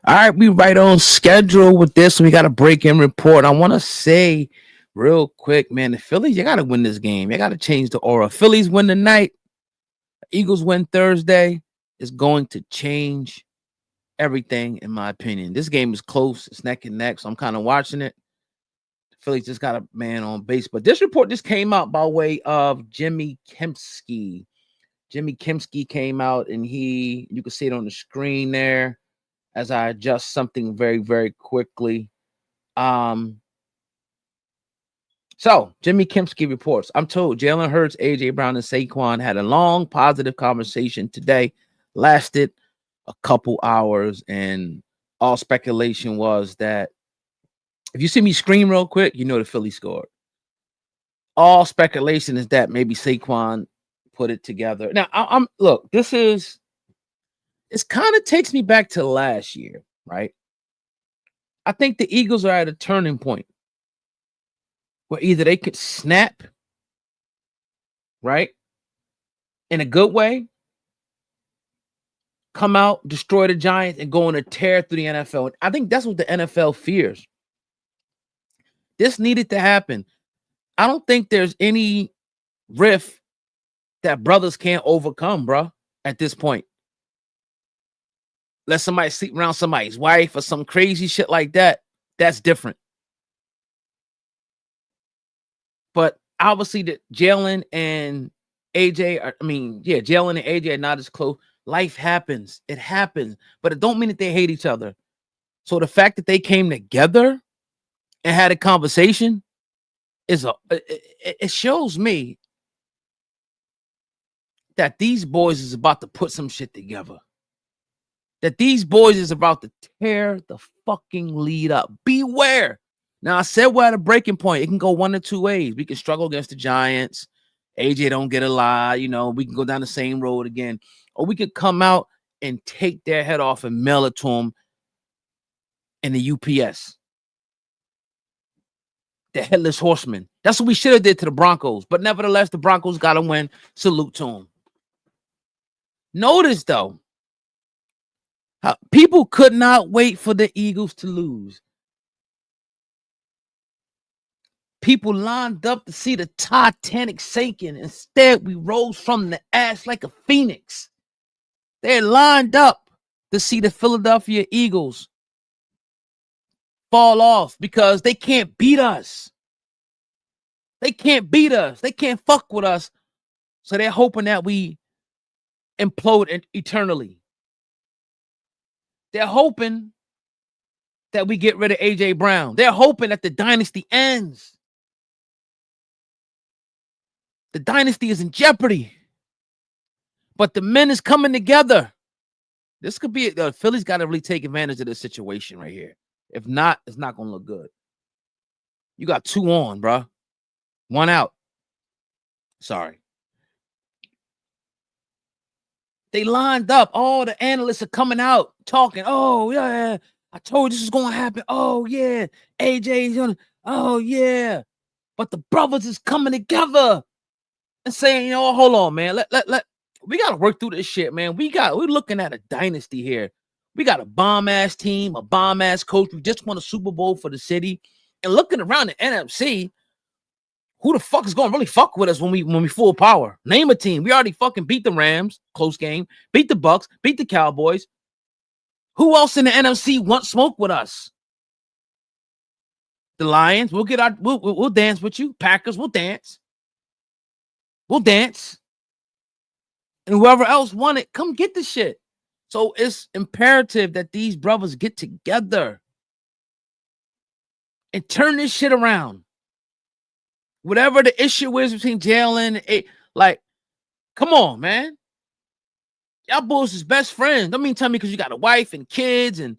All right, we right on schedule with this. We got a break-in report. I want to say real quick, man, the Phillies, you got to win this game. You got to change the aura. Phillies win tonight. Eagles win Thursday. It's going to change everything, in my opinion. This game is close. It's neck and neck, so I'm kind of watching it. The Phillies just got a man on base. But this report just came out by way of Jimmy Kempski. Jimmy Kempski came out, and you can see it on the screen there as I adjust something very, very quickly. So Jimmy Kempski reports, I'm told Jalen Hurts, AJ Brown, and Saquon had a long, positive conversation today, lasted a couple hours, and all speculation was that if you see me scream real quick, you know the Phillies scored. All speculation is that maybe Saquon put it together. Now, I'm look, it's kind of takes me back to last year, right? I think the Eagles are at a turning point where either they could snap, right, in a good way, come out, destroy the Giants, and go on a tear through the NFL. I think that's what the NFL fears. This needed to happen. I don't think there's any rift that brothers can't overcome, bro, at this point. Let somebody sleep around somebody's wife or some crazy shit like that. That's different. But obviously, that Jalen and AJ, Jalen and AJ are not as close. Life happens. It happens. But it don't mean that they hate each other. So the fact that they came together and had a conversation it shows me that these boys is about to put some shit together. That these boys is about to tear the fucking lead up. Beware. Now, I said we're at a breaking point. It can go one of two ways. We can struggle against the Giants. AJ don't get a lie. We can go down the same road again. Or we could come out and take their head off and mail it to them in the UPS. The Headless Horseman. That's what we should have did to the Broncos. But nevertheless, the Broncos got to win. Salute to them. Notice, though, how people could not wait for the Eagles to lose. People lined up to see the Titanic sinking. Instead, we rose from the ash like a phoenix. They're lined up to see the Philadelphia Eagles fall off because they can't beat us. They can't beat us. They can't fuck with us. So they're hoping that we implode eternally. They're hoping that we get rid of AJ Brown. They're hoping that the dynasty ends. The dynasty is in jeopardy. But the men is coming together. This could be the Phillies got to really take advantage of this situation right here. If not, it's not going to look good. You got 2 on, bro. 1 out. Sorry. They lined up. All the analysts are coming out talking. Oh, yeah. I told you this was going to happen. Oh, yeah. AJ's going to. Oh, yeah. But the brothers is coming together and saying, hold on, man. We got to work through this shit, man. We're looking at a dynasty here. We got a bomb-ass team, a bomb-ass coach. We just won a Super Bowl for the city. And looking around the NFC, who the fuck is going to really fuck with us when we full power? Name a team. We already fucking beat the Rams, close game, beat the Bucks, beat the Cowboys. Who else in the NFC wants smoke with us? The Lions, we'll dance with you. Packers, we'll dance. We'll dance. And whoever else want it, come get the shit. So it's imperative that these brothers get together and turn this shit around. Whatever the issue is between Jalen and come on, man. Y'all boys is best friends. Don't mean tell me because you got a wife and kids and,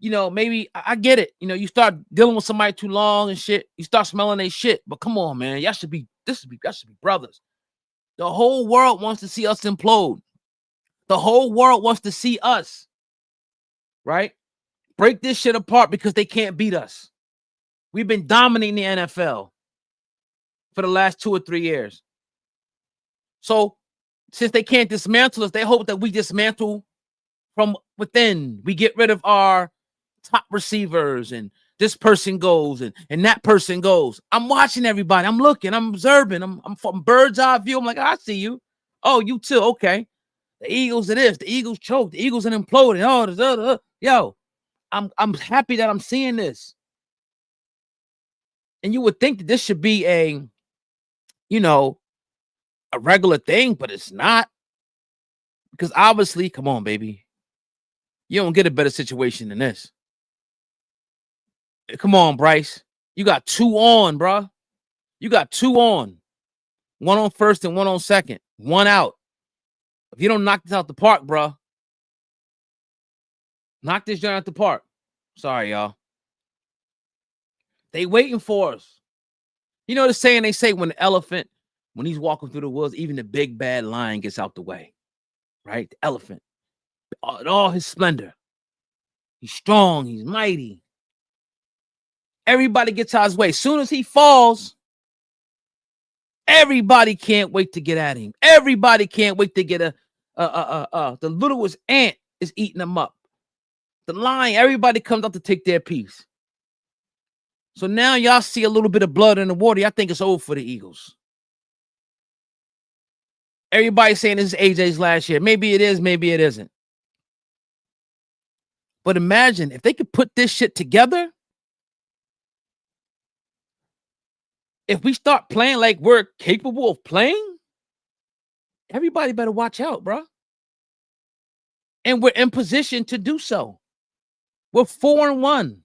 maybe I get it. You start dealing with somebody too long and shit. You start smelling their shit. But come on, man. Y'all should be brothers. The whole world wants to see us implode. The whole world wants to see us, right? Break this shit apart because they can't beat us. We've been dominating the NFL for the last 2 or 3 years. So since they can't dismantle us, they hope that we dismantle from But then we get rid of our top receivers and this person goes and that person goes. I'm watching everybody. I'm looking. I'm observing. I'm from bird's eye view. I'm like, I see you. Oh, you too. Okay. The Eagles are this. The Eagles choked. The Eagles are imploding. Oh, this other. Yo, I'm happy that I'm seeing this. And you would think that this should be a regular thing, but it's not. Because obviously, come on, baby. You don't get a better situation than this. Come on, Bryce. You got 2 on, bro. You got 2 on. 1 on first and 1 on second. 1 out. If you don't knock this out the park, bro, knock this joint out the park. Sorry, y'all. They waiting for us. You know the saying they say when the elephant, when he's walking through the woods, even the big bad lion gets out the way, right? The elephant, in all his splendor. He's strong. He's mighty. Everybody gets out his way. As soon as he falls, everybody can't wait to get at him. Everybody can't wait to get the littlest ant is eating them up. The lion, everybody comes out to take their piece. So now y'all see a little bit of blood in the water. I think it's over for the Eagles. Everybody's saying this is AJ's last year. Maybe it is, maybe it isn't. But imagine if they could put this shit together. If we start playing like we're capable of playing, everybody better watch out, bro. And we're in position to do so. We're 4-1.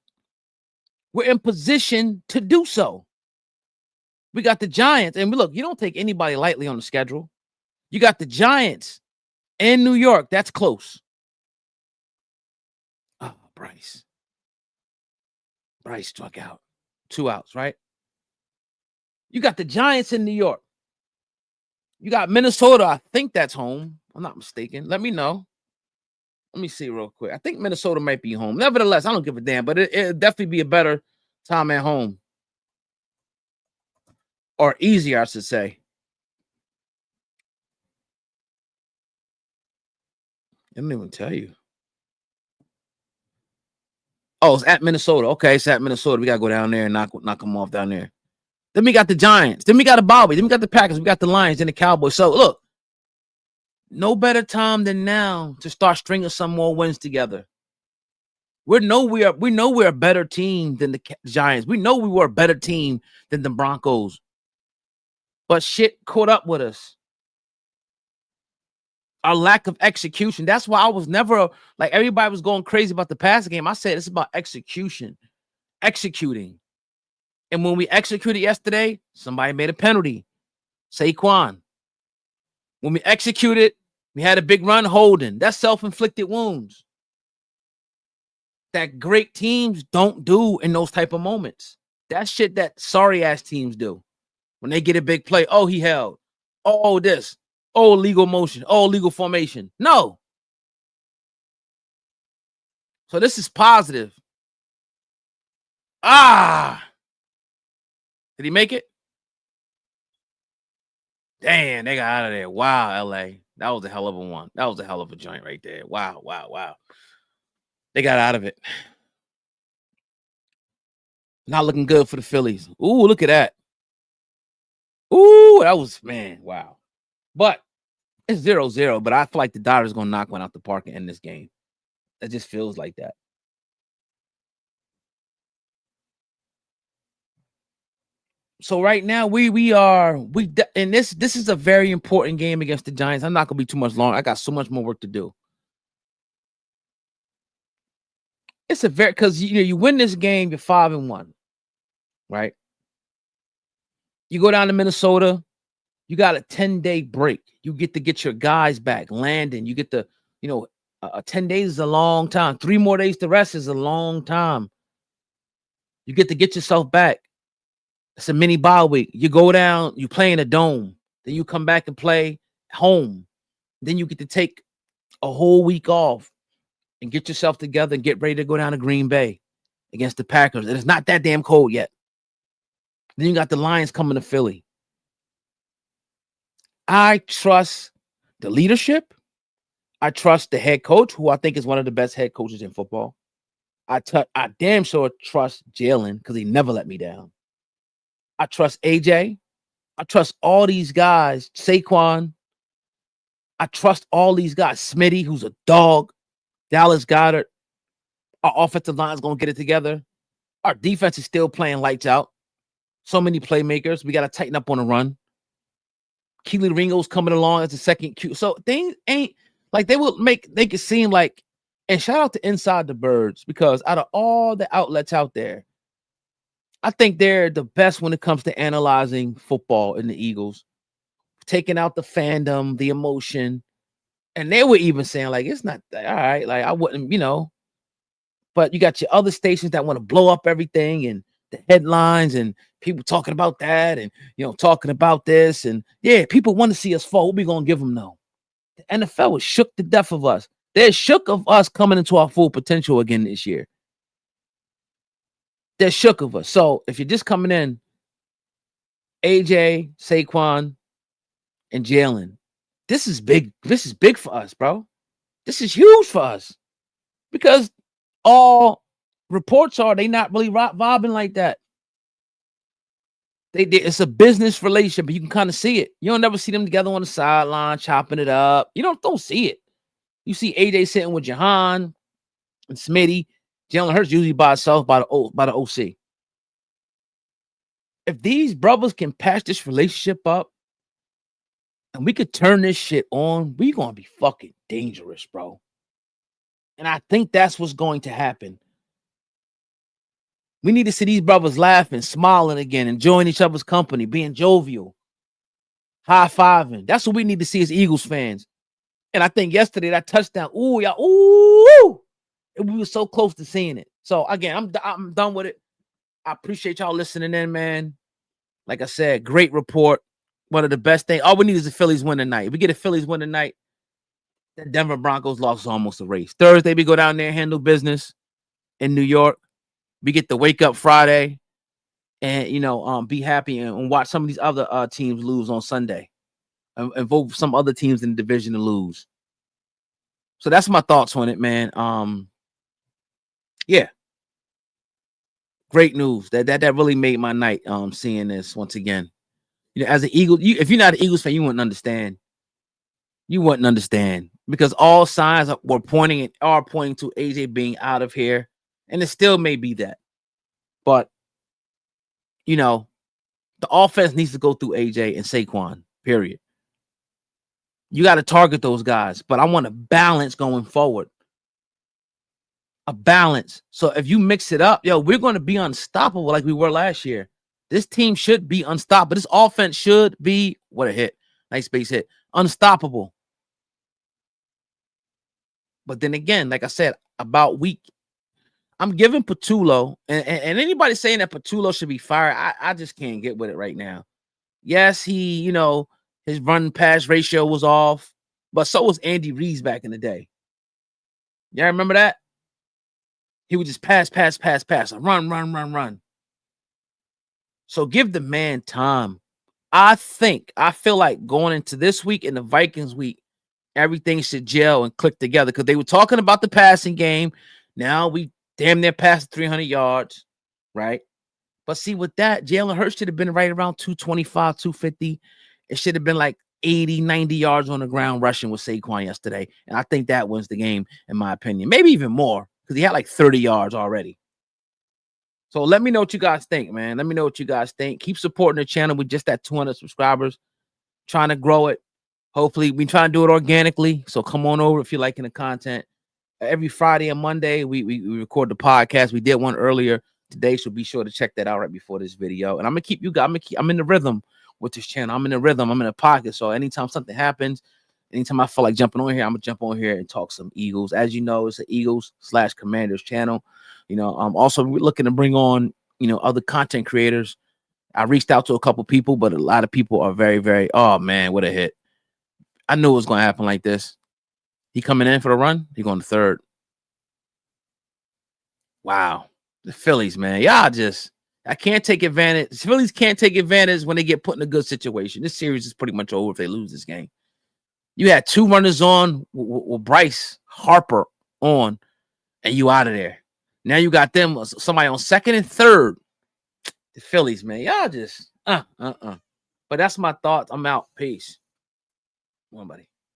We're in position to do so. We got the Giants. And look, you don't take anybody lightly on the schedule. You got the Giants in New York. That's close. Oh, Bryce. Bryce struck out. 2 outs, right? You got the Giants in New York. You got Minnesota. I think that's home. I'm not mistaken. Let me know. Let me see real quick. I think Minnesota might be home. Nevertheless, I don't give a damn, but it'll definitely be a better time at home. Or easier, I should say. I didn't even tell you. Oh, it's at Minnesota. Okay, it's at Minnesota. We got to go down there and knock them off down there. Then we got the Giants. Then we got the Bobby. Then we got the Packers. We got the Lions and the Cowboys. So, look, no better time than now to start stringing some more wins together. We know we're a better team than the Giants. We know we were a better team than the Broncos. But shit caught up with us. Our lack of execution. That's why I was never like everybody was going crazy about the passing game. I said it's about execution. Executing. And when we executed yesterday, somebody made a penalty. Saquon. When we executed, we had a big run holding. That's self-inflicted wounds that great teams don't do in those type of moments. That's shit that sorry-ass teams do. When they get a big play, oh, he held. Oh, this. Oh, legal motion. Oh, legal formation. No. So this is positive. Ah. Did he make it? Damn, they got out of there. Wow, LA. That was a hell of a one. That was a hell of a joint right there. Wow, wow, wow. They got out of it. Not looking good for the Phillies. Ooh, look at that. Ooh, that was, man, wow. But it's 0-0, but I feel like the Dodgers going to knock one out the park and end this game. It just feels like that. So right now and this is a very important game against the Giants. I'm not going to be too much long. I got so much more work to do. It's because you win this game, you're 5-1, right? You go down to Minnesota, you got a 10-day break. You get to get your guys back, landing. You get 10 days is a long time. 3 more days to rest is a long time. You get to get yourself back. It's a mini bye week. You go down, you play in a dome. Then you come back and play home. Then you get to take a whole week off and get yourself together and get ready to go down to Green Bay against the Packers. And it's not that damn cold yet. Then you got the Lions coming to Philly. I trust the leadership. I trust the head coach, who I think is one of the best head coaches in football. I damn sure trust Jalen because he never let me down. I trust AJ. I trust all these guys. Saquon. I trust all these guys. Smitty, who's a dog. Dallas Goedert. Our offensive line is going to get it together. Our defense is still playing lights out. So many playmakers. We got to tighten up on the run. Keely Ringo's coming along as a second Q. So things ain't like they it seem like, and shout out to Inside the Birds, because out of all the outlets out there, I think they're the best when it comes to analyzing football in the Eagles, taking out the fandom, the emotion. And they were even saying, like, it's not all right. Like, I wouldn't, but you got your other stations that want to blow up everything and the headlines and people talking about that and, talking about this. And yeah, people want to see us fall. What we going to give them though? The NFL was shook to death of us. They're shook of us coming into our full potential again this year. They're shook of us. So if you're just coming in, AJ, Saquon, and Jalen, this is big. This is big for us, bro. This is huge for us because all reports are they not really vibing like that. It's a business relationship, but you can kind of see it. You don't never see them together on the sideline chopping it up. You don't see it. You see AJ sitting with Jahan and Smitty. Jalen Hurts usually by himself by the OC. If these brothers can patch this relationship up and we could turn this shit on, we're gonna be fucking dangerous, bro. And I think that's what's going to happen. We need to see these brothers laughing, smiling again, enjoying each other's company, being jovial, high-fiving. That's what we need to see as Eagles fans. And I think yesterday that touchdown, we were so close to seeing it. So again, I'm done with it. I appreciate y'all listening in, man. Like I said, great report. One of the best things. All we need is the Phillies win tonight. If we get a Phillies win tonight, the Denver Broncos loss is almost a race. Thursday, we go down there and handle business in New York. We get to wake up Friday and, be happy and watch some of these other teams lose on Sunday and vote for some other teams in the division to lose. So that's my thoughts on it, man. Yeah. Great news. That really made my night seeing this once again. As an Eagle, if you're not an Eagles fan, you wouldn't understand. You wouldn't understand because all signs are pointing to AJ being out of here. And it still may be that. But, the offense needs to go through AJ and Saquon, period. You got to target those guys. But I want a balance going forward. A balance. So if you mix it up, we're going to be unstoppable like we were last year. This team should be unstoppable. This offense should be, what a hit. Nice base hit. Unstoppable. But then again, like I said, about week, I'm giving Patullo, and anybody saying that Patullo should be fired, I just can't get with it right now. Yes, he, his run pass ratio was off, but so was Andy Reeves back in the day. Y'all remember that? He would just pass, run. So give the man time. I feel like going into this week and the Vikings week, everything should gel and click together because they were talking about the passing game. Now we damn near past 300 yards, right? But see, with that, Jalen Hurts should have been right around 225, 250. It should have been like 80, 90 yards on the ground rushing with Saquon yesterday. And I think that wins the game, in my opinion. Maybe even more because he had like 30 yards already. So let me know what you guys think, man. Let me know what you guys think. Keep supporting the channel with just that 200 subscribers. Trying to grow it. Hopefully, we try to do it organically. So come on over if you're liking the content. Every Friday and Monday, we record the podcast. We did one earlier today, so be sure to check that out right before this video. And I'm gonna keep you guys. I'm in the rhythm with this channel. I'm in the rhythm. I'm in a pocket. So anytime something happens, anytime I feel like jumping on here, I'm gonna jump on here and talk some Eagles. As you know, it's an Eagles/Commanders channel. I'm also looking to bring on other content creators. I reached out to a couple people, but a lot of people are very, very. Oh man, what a hit! I knew it was gonna happen like this. He coming in for the run. He going to third. Wow. The Phillies, man. I can't take advantage. The Phillies can't take advantage when they get put in a good situation. This series is pretty much over if they lose this game. You had 2 runners on with Bryce Harper on, and you out of there. Now you got them, somebody on second and third. The Phillies, man, y'all just But that's my thoughts. I'm out. Peace. One, buddy.